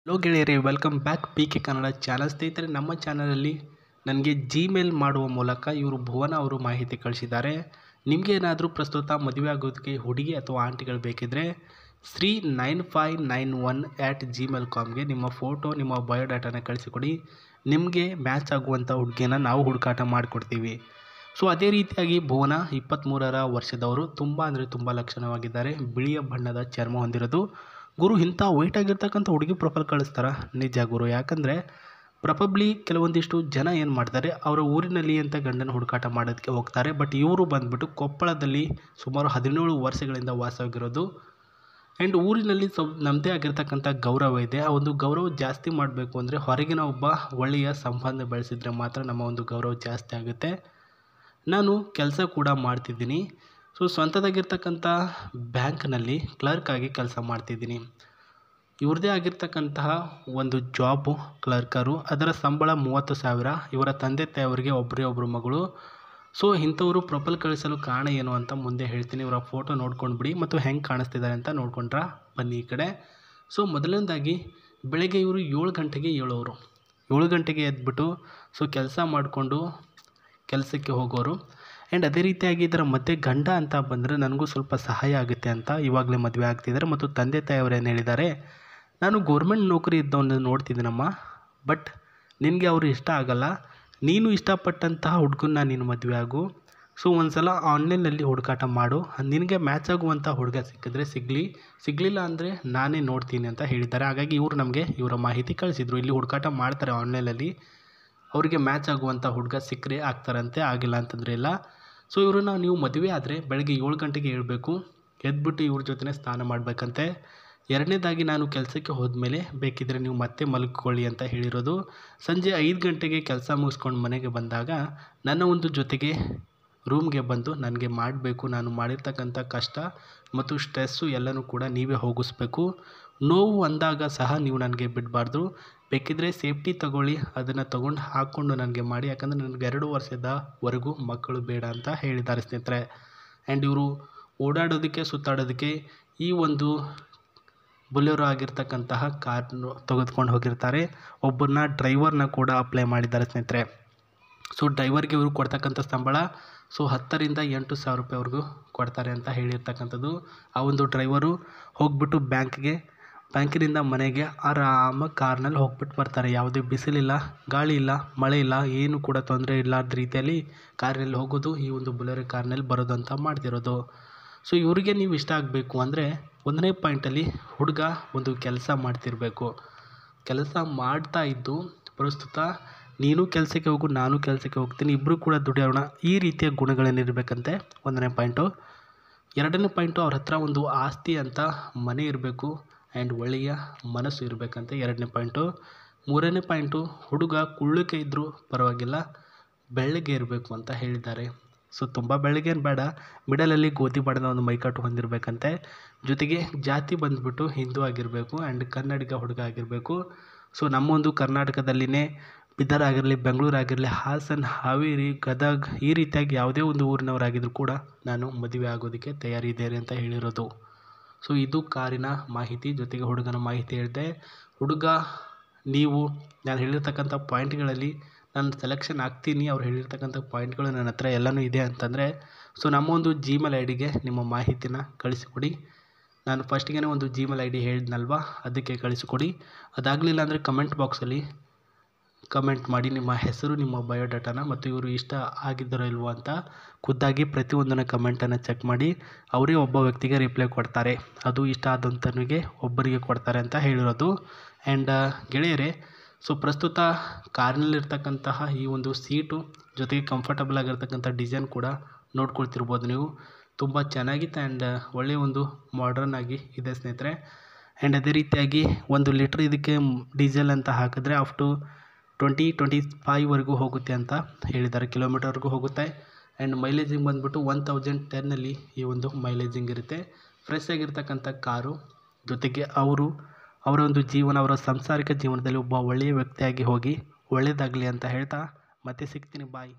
Hello ಗೆಳೆಯರೇ, welcome back P K Kannada channel. ಸ್ನೇಹಿತರೆ, ನಮ್ಮ ಚಾನಲಲ್ಲಿ ನನಗೆ ಜಿಮೇಲ್ ಮಾಡುವ ಮೂಲಕ ಇವರು ಭುವನ ಅವರು ಮಾಹಿತಿ ಕಳಿಸಿದ್ದಾರೆ. ನಿಮಗೆ ಏನಾದರೂ ಪ್ರಸ್ತುತ ಮದುವೆ ಆಗೋದಕ್ಕೆ ಹುಡುಗಿ ಅಥವಾ ಆಂಟಿಗಳು ಬೇಕಿದ್ದರೆ Sri9591@gmail.comಗೆ ನಿಮ್ಮ ಫೋಟೋ, ನಿಮ್ಮ ಬಯೋಡಾಟಾನ ಕಳಿಸಿಕೊಡಿ. ನಿಮಗೆ ಮ್ಯಾಚ್ ಆಗುವಂಥ ಹುಡುಗಿಯನ್ನು ನಾವು ಹುಡುಕಾಟ ಮಾಡಿಕೊಡ್ತೀವಿ. ಸೊ ಅದೇ ರೀತಿಯಾಗಿ ಭುವನ 23 ವರ್ಷದವರು, ತುಂಬ ಅಂದರೆ ತುಂಬ ಲಕ್ಷಣವಾಗಿದ್ದಾರೆ. ಬಿಳಿಯ ಬಣ್ಣದ ಚರ್ಮ ಹೊಂದಿರೋದು. ಗುರು, ಇಂಥ ವೈಟ್ ಆಗಿರ್ತಕ್ಕಂಥ ಹುಡುಗಿ ಪ್ರೊಫೈಲ್ ಕಳಿಸ್ತಾರ? ನಿಜ ಗುರು. ಯಾಕಂದರೆ ಪ್ರೊಬಬ್ಲಿ ಕೆಲವೊಂದಿಷ್ಟು ಜನ ಏನು ಮಾಡ್ತಾರೆ, ಅವರ ಊರಿನಲ್ಲಿ ಅಂತ ಗಂಡನ ಹುಡುಕಾಟ ಮಾಡೋದಕ್ಕೆ ಹೋಗ್ತಾರೆ. ಬಟ್ ಇವರು ಬಂದುಬಿಟ್ಟು ಕೊಪ್ಪಳದಲ್ಲಿ ಸುಮಾರು 17 ವರ್ಷಗಳಿಂದ ವಾಸವಾಗಿರೋದು. ಆ್ಯಂಡ್ ಊರಿನಲ್ಲಿ ನಮ್ಮದೇ ಆಗಿರ್ತಕ್ಕಂಥ ಗೌರವ ಇದೆ. ಆ ಒಂದು ಗೌರವ ಜಾಸ್ತಿ ಮಾಡಬೇಕು ಅಂದರೆ ಹೊರಗಿನ ಒಬ್ಬ ಒಳ್ಳೆಯ ಸಂಬಂಧ ಬೆಳೆಸಿದರೆ ಮಾತ್ರ ನಮ್ಮ ಒಂದು ಗೌರವ ಜಾಸ್ತಿ ಆಗುತ್ತೆ. ನಾನು ಕೆಲಸ ಕೂಡ ಮಾಡ್ತಿದ್ದೀನಿ. ಸೊ ಸ್ವಂತದಾಗಿರ್ತಕ್ಕಂಥ ಬ್ಯಾಂಕ್ನಲ್ಲಿ ಕ್ಲರ್ಕ್ ಆಗಿ ಕೆಲಸ ಮಾಡ್ತಿದ್ದೀನಿ. ಇವ್ರದ್ದೇ ಆಗಿರ್ತಕ್ಕಂತಹ ಒಂದು ಜಾಬು ಕ್ಲರ್ಕರು. ಅದರ ಸಂಬಳ 30,000. ಇವರ ತಂದೆ ತಾಯಿಯವರಿಗೆ ಒಬ್ಬರು ಮಗಳು. ಸೊ ಇಂಥವರು ಪ್ರೊಫೈಲ್ ಕಳಿಸಲು ಕಾರಣ ಏನು ಅಂತ ಮುಂದೆ ಹೇಳ್ತೀನಿ. ಇವರ ಫೋಟೋ ನೋಡ್ಕೊಂಡು ಬಿಡಿ ಮತ್ತು ಹೆಂಗೆ ಕಾಣಿಸ್ತಿದ್ದಾರೆ ಅಂತ ನೋಡ್ಕೊಂಡ್ರೆ ಬನ್ನಿ ಈ ಕಡೆ. ಸೊ ಮೊದಲನೇದಾಗಿ ಬೆಳಗ್ಗೆ ಇವರು 7 ಗಂಟೆಗೆ ಏಳೋರು. 7 ಗಂಟೆಗೆ ಎದ್ಬಿಟ್ಟು ಸೊ ಕೆಲಸ ಮಾಡಿಕೊಂಡು ಕೆಲಸಕ್ಕೆ ಹೋಗೋರು. ಆ್ಯಂಡ್ ಅದೇ ರೀತಿಯಾಗಿ ಇದರ ಮಧ್ಯೆ ಗಂಡ ಅಂತ ಬಂದರೆ ನನಗೂ ಸ್ವಲ್ಪ ಸಹಾಯ ಆಗುತ್ತೆ ಅಂತ ಇವಾಗಲೇ ಮದುವೆ ಆಗ್ತಿದ್ದಾರೆ. ಮತ್ತು ತಂದೆ ತಾಯಿಯವರು ಏನು ಹೇಳಿದ್ದಾರೆ, ನಾನು ಗೌರ್ಮೆಂಟ್ ನೌಕರಿ ಇದ್ದವನ್ನ ನೋಡ್ತಿದ್ದೀನಮ್ಮ, ಬಟ್ ನಿನಗೆ ಅವರು ಇಷ್ಟ ಆಗಲ್ಲ. ನೀನು ಇಷ್ಟಪಟ್ಟಂತಹ ಹುಡುಗನ್ನ ನೀನು ಮದುವೆ ಆಗು. ಸೊ ಒಂದು ಸಲ ಆನ್ಲೈನಲ್ಲಿ ಹುಡುಕಾಟ ಮಾಡು. ನಿನಗೆ ಮ್ಯಾಚ್ ಆಗುವಂಥ ಹುಡುಗ ಸಿಕ್ಕಿದ್ರೆ ಸಿಗಲಿಲ್ಲ ಅಂದರೆ ನಾನೇ ನೋಡ್ತೀನಿ ಅಂತ ಹೇಳಿದ್ದಾರೆ. ಹಾಗಾಗಿ ಇವರು ನಮಗೆ ಇವರ ಮಾಹಿತಿ ಕಳಿಸಿದರು. ಇಲ್ಲಿ ಹುಡುಕಾಟ ಮಾಡ್ತಾರೆ ಆನ್ಲೈನಲ್ಲಿ. ಅವರಿಗೆ ಮ್ಯಾಚ್ ಆಗುವಂಥ ಹುಡುಗ ಸಿಕ್ಕರೆ ಆಗ್ತಾರಂತೆ, ಆಗಿಲ್ಲ ಅಂತಂದರೆ ಇಲ್ಲ. ಸೊ ಇವ್ರನ್ನ ನೀವು ಮದುವೆ ಆದರೆ ಬೆಳಗ್ಗೆ 7 ಗಂಟೆಗೆ ಏಳಬೇಕು. ಎದ್ಬಿಟ್ಟು ಇವ್ರ ಜೊತೆ ಸ್ನಾನ ಮಾಡಬೇಕಂತೆ. ಎರಡನೇದಾಗಿ ನಾನು ಕೆಲಸಕ್ಕೆ ಹೋದ್ಮೇಲೆ ಬೇಕಿದ್ದರೆ ನೀವು ಮತ್ತೆ ಮಲ್ಕೊಳ್ಳಿ ಅಂತ ಹೇಳಿರೋದು. ಸಂಜೆ 5 ಗಂಟೆಗೆ ಕೆಲಸ ಮುಗಿಸ್ಕೊಂಡು ಮನೆಗೆ ಬಂದಾಗ ನನ್ನ ಒಂದು ಜೊತೆಗೆ ರೂಮ್ಗೆ ಬಂದು ನನಗೆ ಮಾಡಬೇಕು. ನಾನು ಮಾಡಿರ್ತಕ್ಕಂಥ ಕಷ್ಟ ಮತ್ತು ಸ್ಟ್ರೆಸ್ಸು ಎಲ್ಲನೂ ಕೂಡ ನೀವೇ ಹೋಗಿಸ್ಬೇಕು. ನೋವು ಅಂದಾಗ ಸಹ ನೀವು ನನಗೆ ಬಿಡಬಾರ್ದು. ಬೇಕಿದ್ದರೆ ಸೇಫ್ಟಿ ತಗೊಳ್ಳಿ, ಅದನ್ನು ತೊಗೊಂಡು ಹಾಕ್ಕೊಂಡು ನನಗೆ ಮಾಡಿ. ಯಾಕಂದರೆ ನನಗೆ 2 ವರ್ಷದವರೆಗೂ ಮಕ್ಕಳು ಬೇಡ ಅಂತ ಹೇಳಿದ್ದಾರೆ ಸ್ನೇಹಿತರೆ. ಆ್ಯಂಡ್ ಇವರು ಓಡಾಡೋದಕ್ಕೆ ಸುತ್ತಾಡೋದಕ್ಕೆ ಈ ಒಂದು ಬೊಲೆರೋ ಆಗಿರ್ತಕ್ಕಂತಹ ಕಾರನ್ನು ತೆಗೆದುಕೊಂಡು ಹೋಗಿರ್ತಾರೆ. ಒಬ್ಬರನ್ನ ಡ್ರೈವರ್ನ ಕೂಡ ಅಪ್ಲೈ ಮಾಡಿದ್ದಾರೆ ಸ್ನೇಹಿತರೆ. ಸೊ ಡ್ರೈವರ್ಗೆ ಇವರು ಕೊಡ್ತಕ್ಕಂಥ ಸಂಬಳ 10,000 ರಿಂದ 8,000 ರೂಪಾಯಿವರೆಗೂ ಕೊಡ್ತಾರೆ ಅಂತ ಹೇಳಿರ್ತಕ್ಕಂಥದ್ದು. ಆ ಒಂದು ಡ್ರೈವರು ಹೋಗ್ಬಿಟ್ಟು ಬ್ಯಾಂಕಿನಿಂದ ಮನೆಗೆ ಆರಾಮಾಗಿ ಕಾರ್ನಲ್ಲಿ ಹೋಗ್ಬಿಟ್ಟು ಬರ್ತಾರೆ. ಯಾವುದೇ ಬಿಸಿಲಿಲ್ಲ, ಗಾಳಿ ಇಲ್ಲ, ಮಳೆ ಇಲ್ಲ, ಏನು ಕೂಡ ತೊಂದರೆ ಇಲ್ಲದ ರೀತಿಯಲ್ಲಿ ಕಾರಿನಲ್ಲಿ ಹೋಗೋದು, ಈ ಒಂದು ಬೊಲೆರೋ ಕಾರ್ನಲ್ಲಿ ಬರೋದು ಅಂತ ಮಾಡ್ತಿರೋದು. ಸೊ ಇವರಿಗೆ ನೀವು ಇಷ್ಟ ಆಗಬೇಕು ಅಂದರೆ 1ನೇ ಪಾಯಿಂಟಲ್ಲಿ ಹುಡುಗ ಒಂದು ಕೆಲಸ ಮಾಡ್ತಿರಬೇಕು. ಕೆಲಸ ಮಾಡ್ತಾ ಇದ್ದು ಪ್ರಸ್ತುತ ನೀನು ಕೆಲಸಕ್ಕೆ ಹೋಗು, ನಾನು ಕೆಲಸಕ್ಕೆ ಹೋಗ್ತೀನಿ, ಇಬ್ಬರು ಕೂಡ ದುಡಿಯೋಣ, ಈ ರೀತಿಯ ಗುಣಗಳೇನಿರಬೇಕಂತೆ 1ನೇ ಪಾಯಿಂಟು. 2ನೇ ಪಾಯಿಂಟು, ಅವ್ರ ಹತ್ರ ಒಂದು ಆಸ್ತಿ ಅಂತ ಮನೆ ಇರಬೇಕು. ಆ್ಯಂಡ್ ಒಳ್ಳೆಯ ಮನಸ್ಸು ಇರಬೇಕಂತೆ 2ನೇ ಪಾಯಿಂಟು. 3ನೇ ಪಾಯಿಂಟು, ಹುಡುಗ ಕುಳ್ಳಕ್ಕೆ ಇದ್ದರೂ ಪರವಾಗಿಲ್ಲ, ಬೆಳ್ಳಗೆ ಇರಬೇಕು ಅಂತ ಹೇಳಿದ್ದಾರೆ. ಸೊ ತುಂಬ ಬೆಳ್ಳಗೇನು ಬೇಡ, ಮಿಡಲಲ್ಲಿ ಗೋಧಿ ಬಣ್ಣದ ಒಂದು ಮೈಕಟ್ಟು ಹೊಂದಿರಬೇಕಂತೆ. ಜೊತೆಗೆ ಜಾತಿ ಬಂದುಬಿಟ್ಟು ಹಿಂದೂ ಆಗಿರಬೇಕು. ಆ್ಯಂಡ್ ಕನ್ನಡಿಗ ಹುಡುಗ ಆಗಿರಬೇಕು. ಸೊ ನಮ್ಮ ಒಂದು ಕರ್ನಾಟಕದಲ್ಲಿನೇ ಬೀದರ್ ಆಗಿರಲಿ, ಬೆಂಗಳೂರು ಆಗಿರಲಿ, ಹಾಸನ, ಹಾವೇರಿ, ಗದಗ, ಈ ರೀತಿಯಾಗಿ ಯಾವುದೇ ಒಂದು ಊರಿನವರಾಗಿದ್ದರೂ ಕೂಡ ನಾನು ಮದುವೆ ಆಗೋದಕ್ಕೆ ತಯಾರಿದ್ದೇನೆ ಅಂತ ಹೇಳಿರೋದು. ಸೊ ಇದು ಕಾರಿನ ಮಾಹಿತಿ, ಜೊತೆಗೆ ಹುಡುಗನ ಮಾಹಿತಿ ಹೇಳಿದೆ. ಹುಡುಗ, ನೀವು ನಾನು ಹೇಳಿರ್ತಕ್ಕಂಥ ಪಾಯಿಂಟ್ಗಳಲ್ಲಿ ನಾನು ಸೆಲೆಕ್ಷನ್ ಆಗ್ತೀನಿ, ಅವ್ರು ಹೇಳಿರ್ತಕ್ಕಂಥ ಪಾಯಿಂಟ್ಗಳು ನನ್ನ ಹತ್ರ ಎಲ್ಲನೂ ಇದೆ ಅಂತಂದರೆ ಸೊ ನಮ್ಮ ಒಂದು ಜಿಮೇಲ್ ಐಡಿಗೆ ನಿಮ್ಮ ಮಾಹಿತಿನ ಕಳಿಸಿಕೊಡಿ. ನಾನು ಫಸ್ಟಿಗೆ ಒಂದು ಜಿಮೇಲ್ ಐಡಿ ಹೇಳಿದ್ನಲ್ವ, ಅದಕ್ಕೆ ಕಳಿಸಿಕೊಡಿ. ಅದಾಗಲಿಲ್ಲ ಅಂದರೆ ಕಮೆಂಟ್ ಬಾಕ್ಸಲ್ಲಿ ಕಮೆಂಟ್ ಮಾಡಿ ನಿಮ್ಮ ಹೆಸರು, ನಿಮ್ಮ ಬಯೋಡಾಟಾನ, ಮತ್ತು ಇವರು ಇಷ್ಟ ಆಗಿದ್ದಾರೋ ಇಲ್ವೋ ಅಂತ ಖುದ್ದಾಗಿ ಪ್ರತಿಯೊಂದನ್ನು ಕಮೆಂಟನ್ನು ಚೆಕ್ ಮಾಡಿ ಅವರೇ ಒಬ್ಬ ವ್ಯಕ್ತಿಗೆ ರಿಪ್ಲೈ ಕೊಡ್ತಾರೆ. ಅದು ಇಷ್ಟ ಆದಂತನಿಗೆ ಒಬ್ಬರಿಗೆ ಕೊಡ್ತಾರೆ ಅಂತ ಹೇಳಿರೋದು. ಆ್ಯಂಡ್ ಗೆಳೆಯರೇ, ಸೊ ಪ್ರಸ್ತುತ ಕಾರ್ನಲ್ಲಿರ್ತಕ್ಕಂತಹ ಈ ಒಂದು ಸೀಟು ಜೊತೆಗೆ ಕಂಫರ್ಟಬಲ್ ಆಗಿರ್ತಕ್ಕಂಥ ಡಿಸೈನ್ ಕೂಡ ನೋಡ್ಕೊಳ್ತಿರ್ಬೋದು ನೀವು. ತುಂಬ ಚೆನ್ನಾಗಿತ್ತು ಆ್ಯಂಡ್ ಒಳ್ಳೆಯ ಒಂದು ಮಾಡ್ರನ್ ಆಗಿ ಇದೆ ಸ್ನೇಹಿತರೆ. ಆ್ಯಂಡ್ ಅದೇ ರೀತಿಯಾಗಿ 1 ಲೀಟ್ರ್ ಇದಕ್ಕೆ ಡೀಸೆಲ್ ಅಂತ ಹಾಕಿದ್ರೆ ಅಪ್ ಟು 20-25ವರೆಗೂ ಹೋಗುತ್ತೆ ಅಂತ ಹೇಳಿದ್ದಾರೆ, ಕಿಲೋಮೀಟರ್ವರೆಗೂ ಹೋಗುತ್ತೆ. ಆ್ಯಂಡ್ ಮೈಲೇಜಿಂಗ್ ಬಂದುಬಿಟ್ಟು 1010ನಲ್ಲಿ ಈ ಒಂದು ಮೈಲೇಜಿಂಗ್ ಇರುತ್ತೆ. ಫ್ರೆಶ್ ಆಗಿರ್ತಕ್ಕಂಥ ಕಾರು, ಜೊತೆಗೆ ಅವರ ಒಂದು ಜೀವನ, ಅವರ ಸಾಂಸಾರಿಕ ಜೀವನದಲ್ಲಿ ಒಬ್ಬ ಒಳ್ಳೆಯ ವ್ಯಕ್ತಿಯಾಗಿ ಹೋಗಿ ಒಳ್ಳೆಯದಾಗಲಿ ಅಂತ ಹೇಳ್ತಾ ಮತ್ತೆ ಸಿಗ್ತೀನಿ. ಬಾಯ್.